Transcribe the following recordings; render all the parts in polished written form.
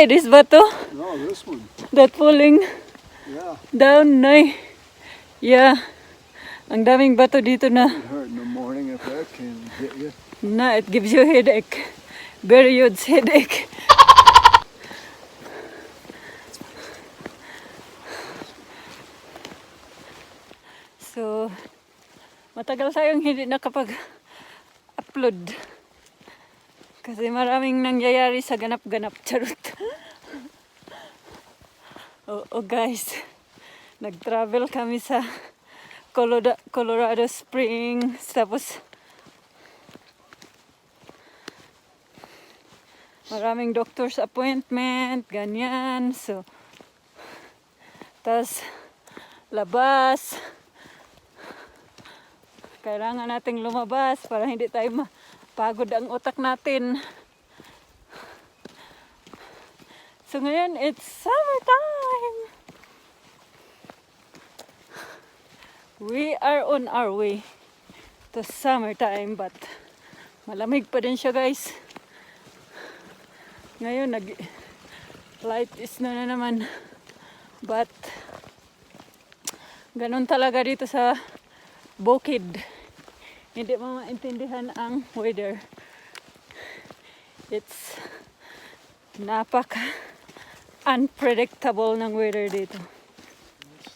Nay, this bato? No, this one. That falling Yeah. down, Nay. Yeah. Ang daming bato dito na. It hurt in the morning if that can hit you. Na, it gives you a headache. Very huge headache. So, matagal tayong hindi nakapag-upload. Kasi maraming nangyayari sa ganap-ganap. Charot. Oo guys, nag-travel kami sa Colorado Springs. Tapos, maraming doctor's appointment, ganyan. So, tas labas. Kailangan nating lumabas para hindi tayo mapagod ang utak natin. So ngayon, it's summertime. We are on our way to summertime, but malamig pa din siya, guys. Ngayon, light snow na naman. But, ganun talaga dito sa bukid. Hindi mo maintindihan ang weather. It's unpredictable ng weather dito.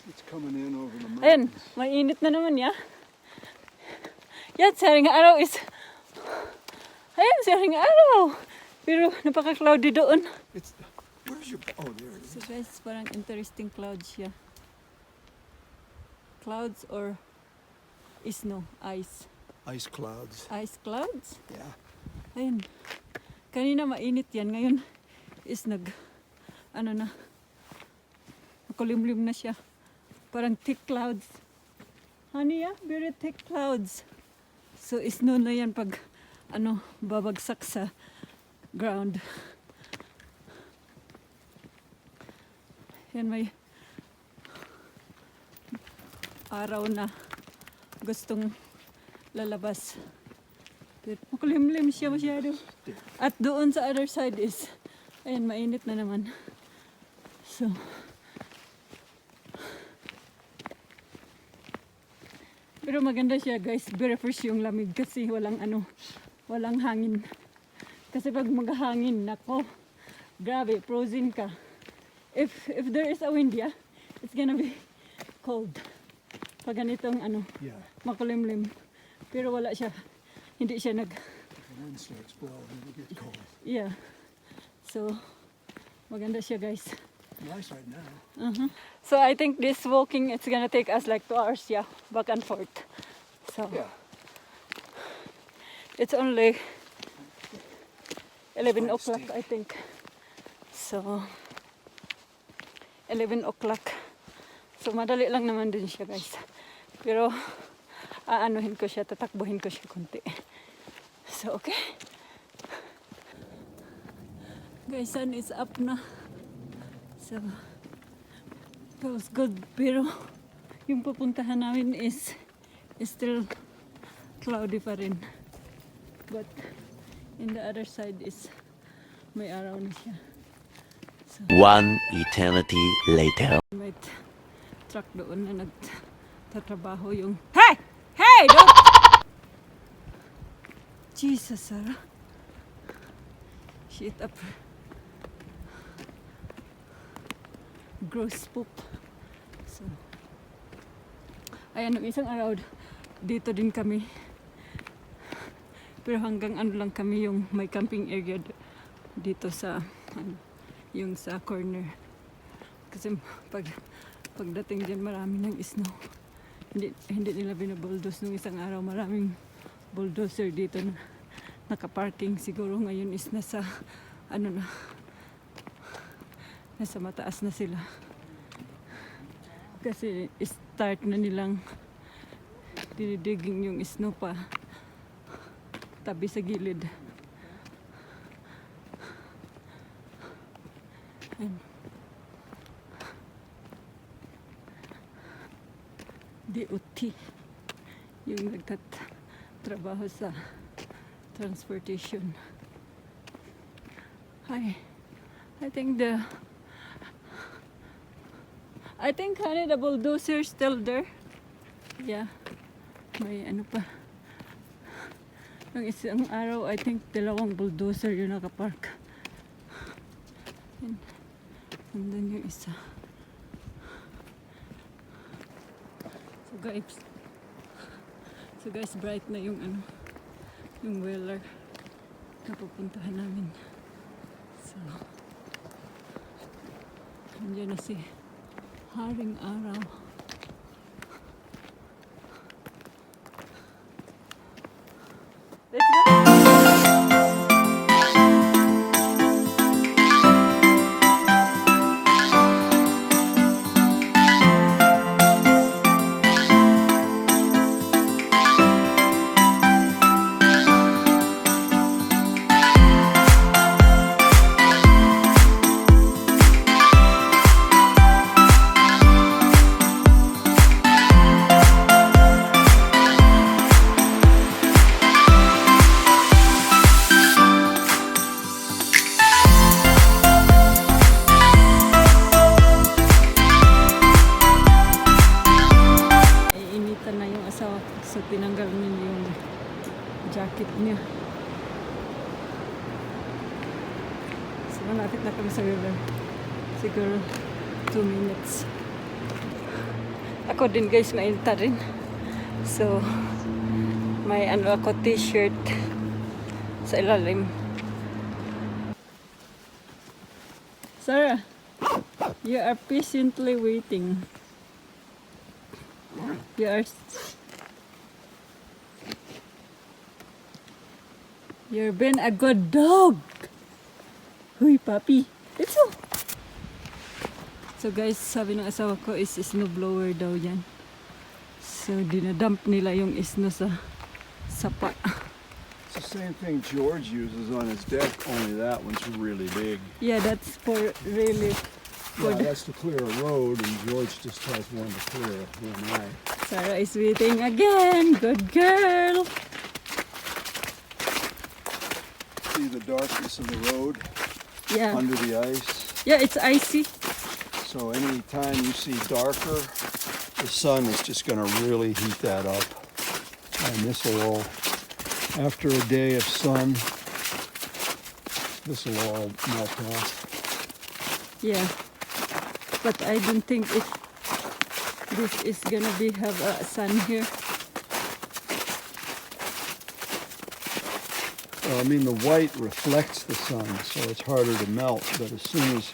It's coming in over the Ayan, mountains. mainit na naman ya. Yan, saring araw is... Ayan, saring araw. Pero napaka-cloudy doon. Where's your... Oh, there it is. So guys, parang interesting clouds siya. Clouds or snow, ice. Ice clouds. Ice clouds? Yeah. Ayun. Kanina mainit yan. Ngayon is makulimlim na siya. Parang thick clouds. Honey, yeah, very thick clouds. So snow na yan pag babagsak sa ground. Yan, may araw na gustong lalabas. Pero makulimlim siya masyado. At doon sa other side is, ayan, mainit na naman. So, pero maganda siya, guys. Very fresh yung lamig kasi walang hangin. Kasi pag maghangin, nako, grabe, frozen ka. If there is a wind, yeah, it's gonna be cold. Pag ganitong Yeah. makulimlim. Pero wala siya. Hindi siya The wind starts blowing, it'll get cold. Yeah. So, maganda siya, guys. Nice right now. So, I think this walking, it's gonna take us like 2 hours, yeah, back and forth. So, Yeah. it's only 11 Quite o'clock, steep. I think. So, 11 o'clock. So, madali lang naman din siya, guys. Pero, aanuhin ko siya, tatakbuhin ko siya konti. So, okay. Guys, sun is up na. So, feels good. Pero, yung pupuntahan namin is still cloudy pa rin. But, in the other side is may araw na siya. So, One eternity later. may truck doon na nagtatrabaho yung... Hey! Hey! Don't... Jesus, Sarah. Shit up. Gross poop. So, ayan, nung isang araw, dito din kami. Pero hanggang lang kami yung may camping area dito sa, yung sa corner. Kasi pagdating dyan marami ng snow. Hindi nila binabulldoze nung isang araw. Maraming bulldozer dito na nakaparking. Siguro ngayon is nasa nasa mataas na sila. Kasi start na nilang dinidiging yung snow pa tabi sa gilid. And DOT yung nagtatrabaho sa transportation. Hi. I think honey, the bulldozer still there. Yeah. May ano pa. Nung isang araw, I think dalawang bulldozer yung nakapark. And nandun yung isa. So guys, bright na yung ano, yung wheeler na pupuntahan namin. So, nandiyan na si Haring Araw. Let's go! So tinanggal niya yung jacket niya. So malapit na kami sa river. Siguro 2 minutes. Ako din guys, mainta rin. So may ano ako t-shirt sa ilalim. Sarah, you are patiently waiting. You've been a good dog. Huy, papi. Let's go. So guys, sabi ng asawa ko is snowblower daw yan. So dinadump nila yung snow sa sapa. It's the same thing George uses on his deck, only that one's really big. Yeah, that's for really Yeah, good. that's to clear a road, and George just has one to clear, you and I. Sarah is waiting again. Good girl. See the darkness of the road Yeah. under the ice? Yeah, it's icy. So anytime you see darker, the sun is just going to really heat that up. And this will all, after a day of sun, this will all melt off. Yeah. But I don't think this is gonna have a sun here. I mean, the white reflects the sun, so it's harder to melt. But as soon as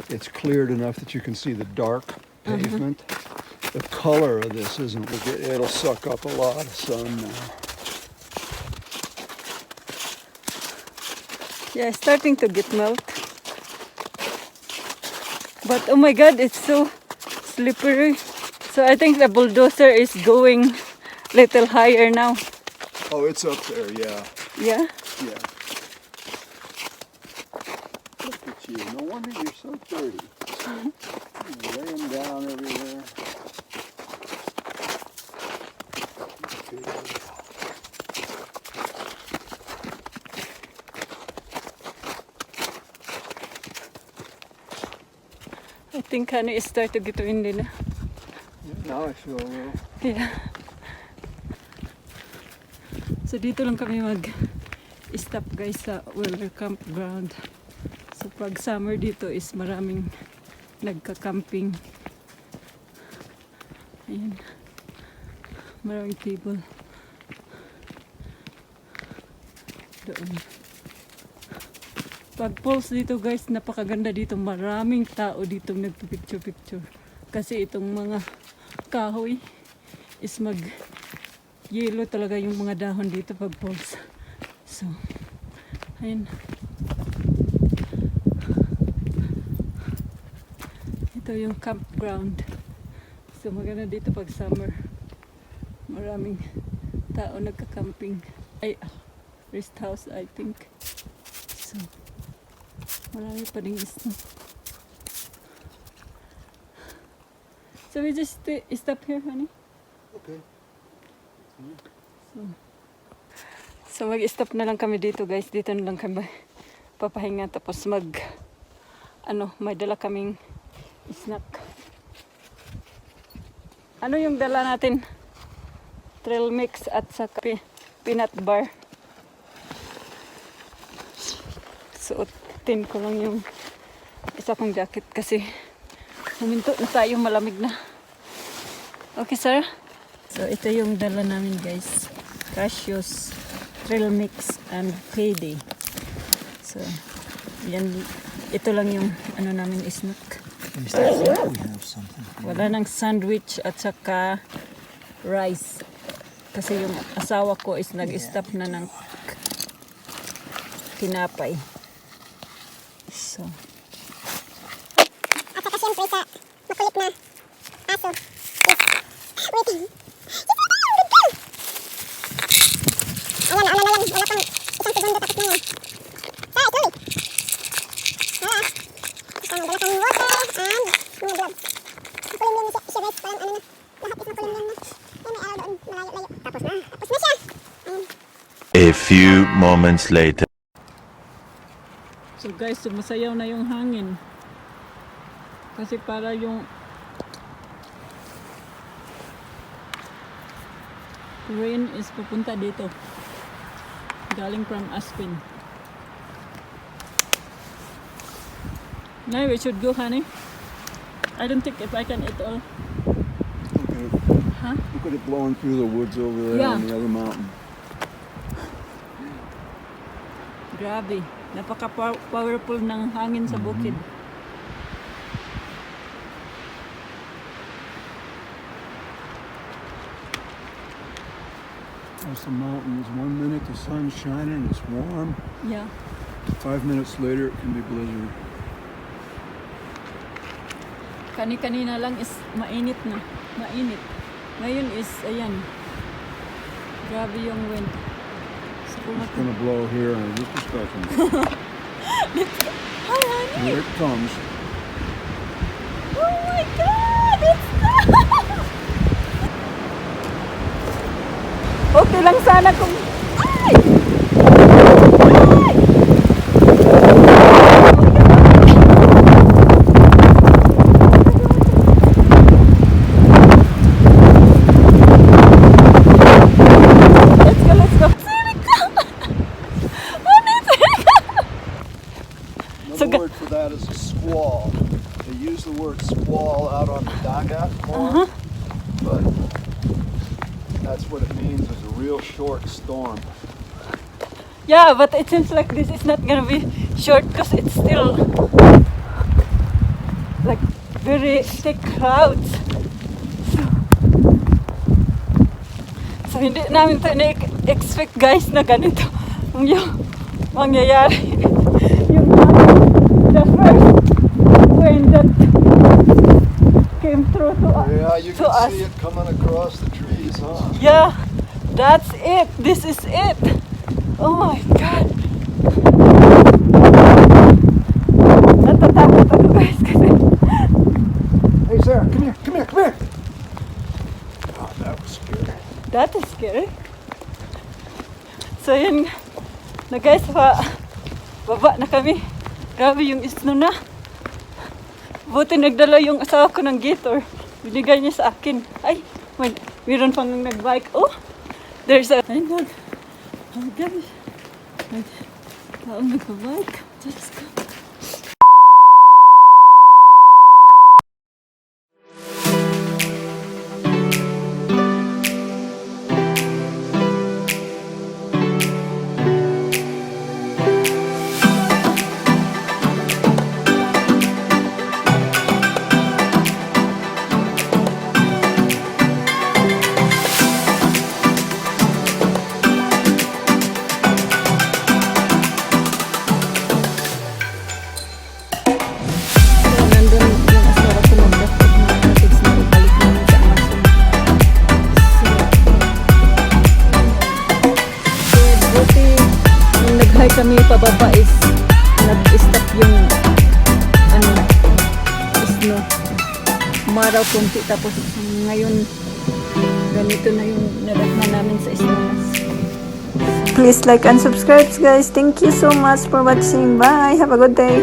it's cleared enough that you can see the dark pavement, the color of this isn't. It'll suck up a lot of sun now. Yeah, it's starting to get melt. But oh my god, it's so slippery. So I think the bulldozer is going little higher now. Oh, it's up there, yeah. Yeah? Yeah. Look at you. No wonder you're so dirty. You're laying down everywhere. Okay. I think honey is start to get windy na. Now I feel a little. Yeah. So dito lang kami mag-stop guys sa Wheeler Campground. So pag summer dito is maraming nagka-camping. Ayan. Maraming table. Doon. Pag pulse dito guys, napakaganda dito. Maraming tao dito nagpipicture-picture. Kasi itong mga kahoy is yellow talaga yung mga dahon dito pag pulse. So, ayun. Ito yung campground. So, maganda dito pag summer. Maraming tao nagka-camping. Ay, rest house I think. So, marami pa rin snow. So we just stop here, honey. Okay. So mag-stop na lang kami dito, guys. Dito na lang kami papahinga tapos may dala kaming snack. Ano yung dala natin? Trail mix at saka peanut bar. Suotin ko lang yung isa kong jacket kasi huminto na tayo, malamig na. Okay, sir? So, ito yung dala namin, guys. Cashews, trail mix, and payday. So, yan. Ito lang yung namin snack. Wala nang sandwich at saka rice. Kasi yung asawa ko is nag-stop na ng tinapay. So. At saka siyempre sa makulit na aso. Waiting. Ayan, wala pang isang segundo tapos na yan. Ah, ito eh. Ito, nadala kang water and mga gloves. Makulim yan siya guys, parang na. Lahat is makulim yan na. May araw doon, malayo-layo. Tapos na siya. Ayan. A few moments later. So guys, sumasayaw na yung hangin. Kasi para yung rain is pupunta dito. Galing from Aspen. Now we should go, honey. I don't think if I can eat all. Okay. Huh? Look at it blowing through the woods over there Yeah. on the other mountain. Grabe. Napaka-powerful ng hangin sa bukid. There's the mountains. 1 minute the sun's shining, it's warm. Yeah. 5 minutes later it can be blizzard. Kanina lang is mainit na. Mainit. Ngayon is, ayan. Grabe yung wind. So, It's gonna blow here in just a second. Hi, honey! Here it comes. Oh my God! It's okay lang sana kung... Ay! Ay! Let's go! Another word for that is a squall. They use the word squall out on the Dagat more, but that's what it means, is a real short storm. Yeah, but it seems like this is not gonna be short because it's still like very thick clouds. So hindi namin ito na-expect guys na ganito yung mangyayari. Yung the first wind that came through to Yeah, you to can us. see it coming across the trees, huh? Yeah, that's it. This is it. Oh my God. Natatakot ako guys kasi Hey Sarah, come here, come here, come here! Oh, that was scary. that is scary. So yun na guys, baba na kami. Grabe yung snow na. Buti nagdala yung asawa ko ng gator. Binigay niya sa akin. Ay, mayroon pang nag-bike. Oh, there's a... Ay, God. Oh my gosh. Nag-bike. Just go. Kami pababa is nag-stop yung snow. Umaraw konti tapos ngayon ganito na yung nadatna namin sa snow. Please like and subscribe guys. Thank you so much for watching. Bye. Have a good day.